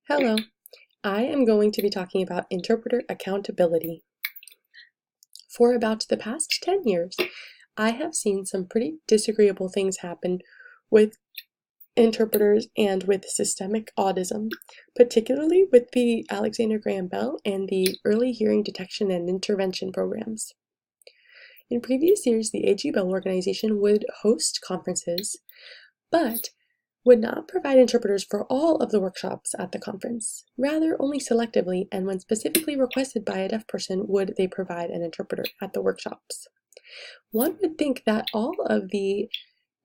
Hello, I am going to be talking about interpreter accountability. For about the past 10 years, I have seen some pretty disagreeable things happen with interpreters and with systemic autism, particularly with the Alexander Graham Bell and the early hearing detection and intervention programs. In previous years, the A.G. Bell organization would host conferences, but would not provide interpreters for all of the workshops at the conference. Rather, only selectively and when specifically requested by a deaf person would they provide an interpreter at the workshops. One would think that all of the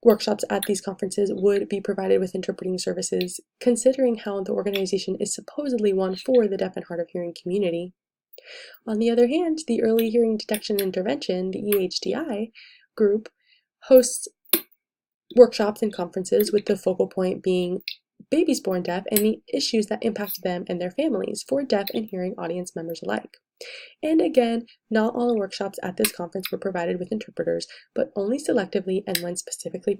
workshops at these conferences would be provided with interpreting services, considering how the organization is supposedly one for the deaf and hard of hearing community. On the other hand, the Early Hearing Detection and Intervention, the EHDI group, hosts workshops and conferences with the focal point being babies born deaf and the issues that impact them and their families for deaf and hearing audience members alike. And again, not all the workshops at this conference were provided with interpreters, but only selectively and when specifically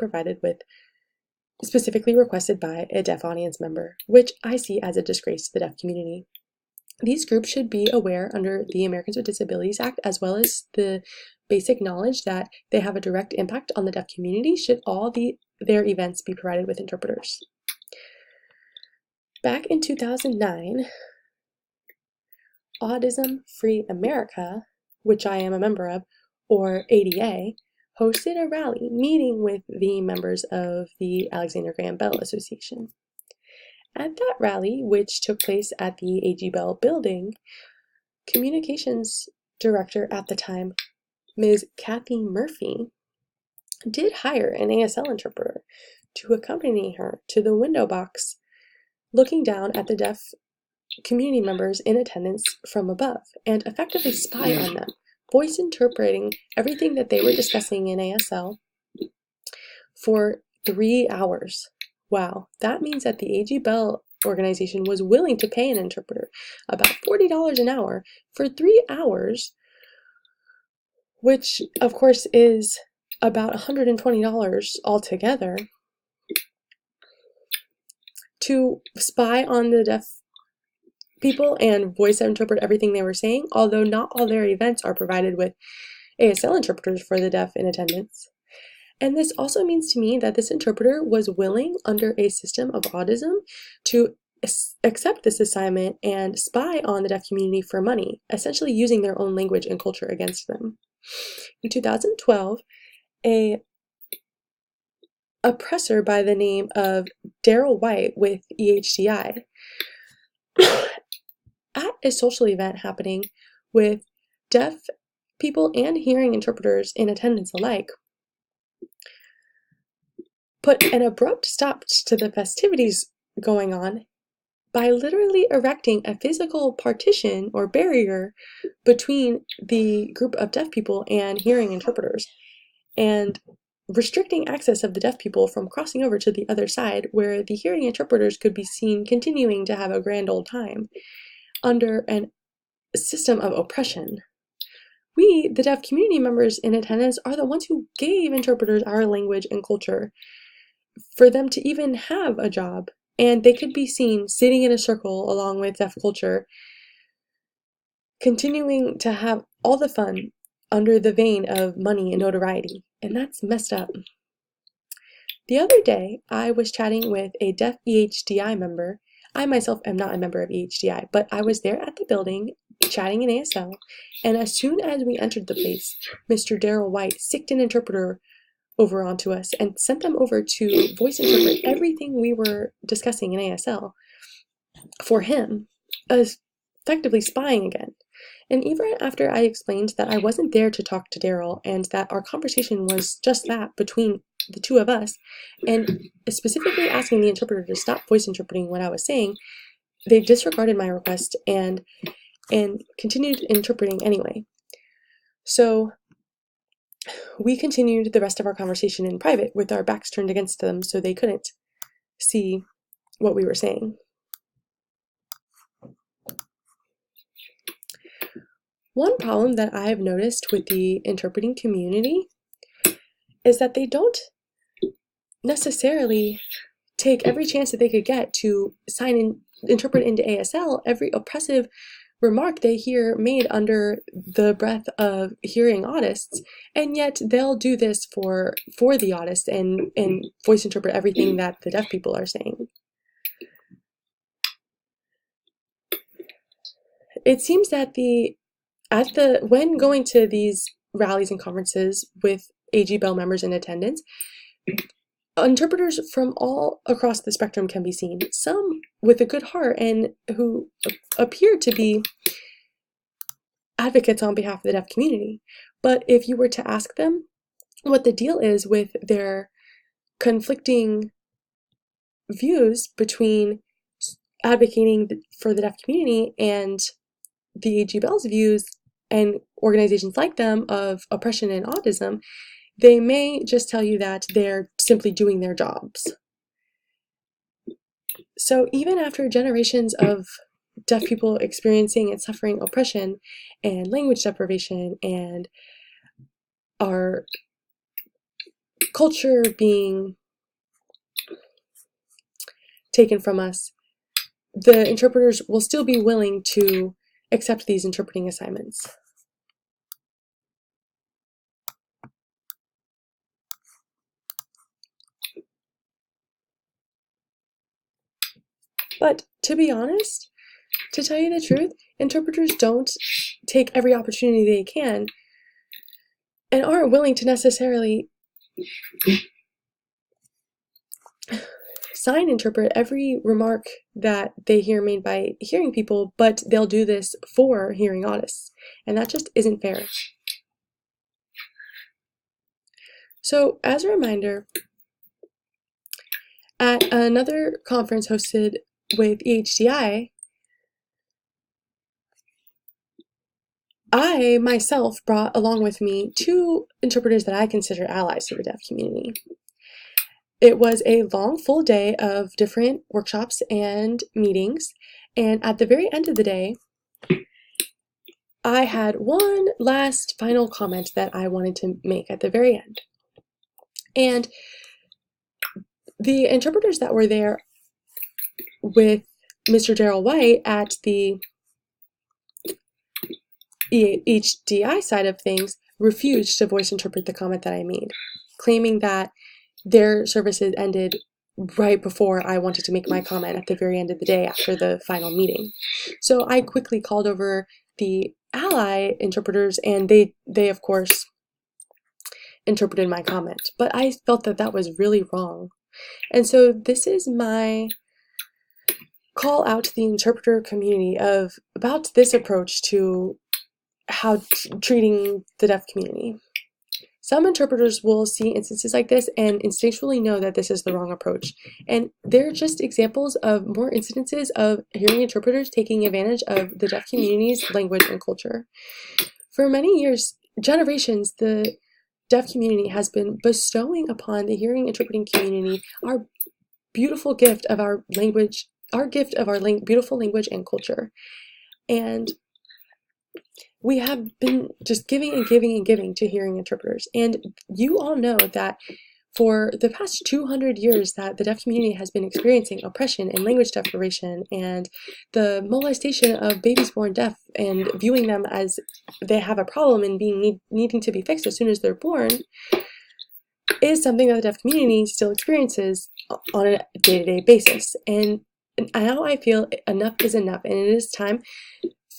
requested by a deaf audience member, which I see as a disgrace to the deaf community. These groups should be aware under the Americans with Disabilities Act, as well as the basic knowledge that they have a direct impact on the deaf community should all their events be provided with interpreters. Back in 2009, Autism Free America, which I am a member of, or ADA, hosted a rally meeting with the members of the Alexander Graham Bell Association. At that rally, which took place at the A.G. Bell building, communications director at the time, Ms. Kathy Murphy, did hire an ASL interpreter to accompany her to the window box, looking down at the deaf community members in attendance from above and effectively spy on them, voice interpreting everything that they were discussing in ASL for 3 hours. Wow, that means that the A.G. Bell organization was willing to pay an interpreter about $40 an hour for 3 hours, which of course is about $120 altogether, to spy on the deaf people and voice interpret everything they were saying, although not all their events are provided with ASL interpreters for the deaf in attendance. And this also means to me that this interpreter was willing, under a system of autism, to accept this assignment and spy on the deaf community for money, essentially using their own language and culture against them. In 2012, a oppressor by the name of Daryl White with EHDI at a social event happening with deaf people and hearing interpreters in attendance alike, put an abrupt stop to the festivities going on by literally erecting a physical partition or barrier between the group of deaf people and hearing interpreters, and restricting access of the deaf people from crossing over to the other side where the hearing interpreters could be seen continuing to have a grand old time under a system of oppression. We, the deaf community members in attendance, are the ones who gave interpreters our language and culture for them to even have a job, and they could be seen sitting in a circle along with deaf culture, continuing to have all the fun under the vein of money and notoriety, and that's messed up. The other day, I was chatting with a deaf EHDI member. I myself am not a member of EHDI, but I was there at the building chatting in ASL, and as soon as we entered the place, Mr. Daryl White sicked an interpreter over onto us and sent them over to voice interpret everything we were discussing in ASL for him, effectively spying again. And even after I explained that I wasn't there to talk to Daryl and that our conversation was just that between the two of us, and specifically asking the interpreter to stop voice interpreting what I was saying, they disregarded my request and continued interpreting anyway. So we continued the rest of our conversation in private with our backs turned against them so they couldn't see what we were saying. One problem that I've noticed with the interpreting community is that they don't necessarily take every chance that they could get to sign interpret into ASL every oppressive remark they hear made under the breath of hearing autists, and yet they'll do this for the autists and voice interpret everything that the deaf people are saying. It seems that when going to these rallies and conferences with AG Bell members in attendance, interpreters from all across the spectrum can be seen, some with a good heart and who appear to be advocates on behalf of the deaf community. But if you were to ask them what the deal is with their conflicting views between advocating for the deaf community and the AG Bell's views and organizations like them of oppression and autism, they may just tell you that they're simply doing their jobs. So even after generations of deaf people experiencing and suffering oppression and language deprivation and our culture being taken from us, the interpreters will still be willing to accept these interpreting assignments. But to be honest, to tell you the truth, interpreters don't take every opportunity they can and aren't willing to necessarily sign interpret every remark that they hear made by hearing people, but they'll do this for hearing autists, and that just isn't fair. So as a reminder, at another conference hosted with EHDI, I myself brought along with me two interpreters that I consider allies to the deaf community. It was a long, full day of different workshops and meetings, and at the very end of the day, I had one last final comment that I wanted to make at the very end. And the interpreters that were there with Mr. Darrell White at the HDI side of things refused to voice interpret the comment that I made, claiming that their services ended right before I wanted to make my comment at the very end of the day after the final meeting. So I quickly called over the ally interpreters, and they of course interpreted my comment, but I felt that that was really wrong. And so this is my call out to the interpreter community about this approach to how treating the deaf community. Some interpreters will see instances like this and instinctually know that this is the wrong approach. And they're just examples of more incidences of hearing interpreters taking advantage of the deaf community's language and culture. For many years, generations, the deaf community has been bestowing upon the hearing interpreting community our beautiful gift of our language, beautiful language and culture. And we have been just giving and giving and giving to hearing interpreters. And you all know that for the past 200 years that the deaf community has been experiencing oppression and language deprivation and the molestation of babies born deaf and viewing them as they have a problem and needing to be fixed as soon as they're born is something that the deaf community still experiences on a day-to-day basis. And now I feel enough is enough, and it is time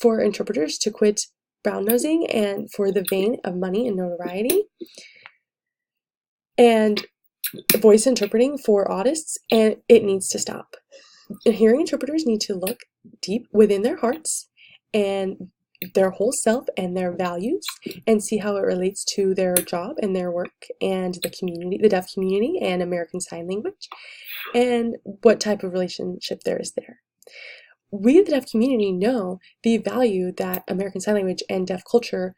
for interpreters to quit brown-nosing and for the vein of money and notoriety and voice interpreting for autists, and it needs to stop. Hearing interpreters need to look deep within their hearts and their whole self and their values and see how it relates to their job and their work and the community, the deaf community and American Sign Language, and what type of relationship there is there. We, the deaf community, know the value that American Sign Language and deaf culture,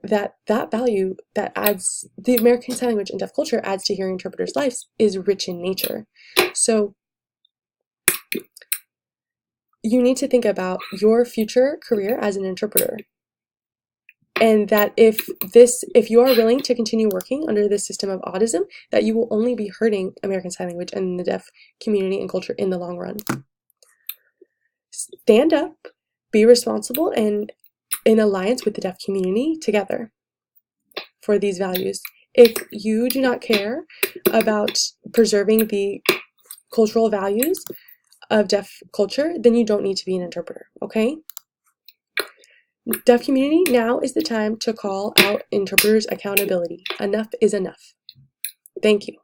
that value that adds, the American Sign Language and deaf culture adds to hearing interpreters' lives is rich in nature. So you need to think about your future career as an interpreter. And that if you are willing to continue working under this system of autism, that you will only be hurting American Sign Language and the deaf community and culture in the long run. stand up, be responsible, and in alliance with the deaf community together for these values. If you do not care about preserving the cultural values of deaf culture, then you don't need to be an interpreter, okay? Deaf community, now is the time to call out interpreters' accountability. Enough is enough. Thank you.